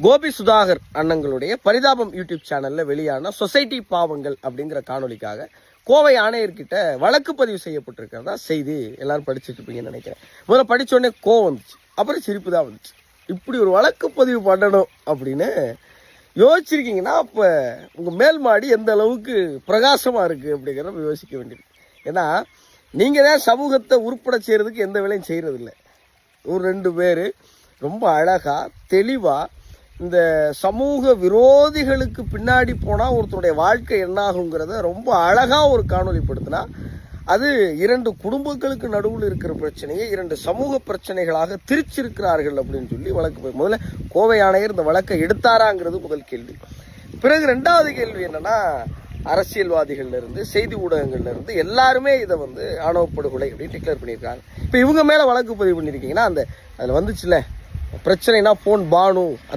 கோபி சுதாகர் அண்ணங்களுடைய பரிதாபம் யூடியூப் சேனல்ல வெளியான சொசைட்டி பாவங்கள் அப்படிங்கிற காணொலிக்காக கோவை ஆணையர்கிட்ட வழக்கு பதிவு செய்யப்பட்டிருக்கிறதா செய்தி எல்லாரும் படிச்சுட்டு இருப்பீங்கன்னு நினைக்கிறேன். முதல்ல படிச்ச உடனே கோவம் வந்துச்சு, அப்புறம் சிரிப்பு தான் வந்துச்சு. இப்படி ஒரு வழக்கு பதிவு பண்ணணும் அப்படின்னு யோசிச்சிருக்கீங்கன்னா அப்ப உங்க மேல் மாடி எந்த அளவுக்கு பிரகாசமா இருக்கு அப்படிங்கிறத யோசிக்க வேண்டியது. ஏன்னா நீங்க தான் சமூகத்தை உருப்பட செய்யறதுக்கு எந்த வேலையும் செய்யறது இல்லை. ஒரு 2 பேர் ரொம்ப அழகா தெளிவா இந்த சமூக விரோதிகளுக்கு பின்னாடி போனால் ஒருத்தருடைய வாழ்க்கை என்னாகுங்கிறத ரொம்ப அழகாக ஒரு காணொலிப்படுத்தினா அது 2 குடும்பங்களுக்கு நடுவில் இருக்கிற பிரச்சனையை 2 சமூக பிரச்சனைகளாக திரிச்சிருக்கிறார்கள் அப்படின்னு சொல்லி வழக்கு. முதல்ல கோவை ஆணையர் இந்த வழக்கை எடுத்தாராங்கிறது முதல் கேள்வி. பிறகு 2வது கேள்வி என்னன்னா, அரசியல்வாதிகள்ல இருந்து செய்தி ஊடகங்கள்ல இருந்து எல்லாருமே இதை ஆணவ படுகொலை அப்படின்னு டிக்ளேர் பண்ணியிருக்காங்க. இப்போ இவங்க மேல வழக்கு பதிவு பண்ணியிருக்கீங்கன்னா அதில் வந்துச்சுல பிரச்சனைனா போன் பானு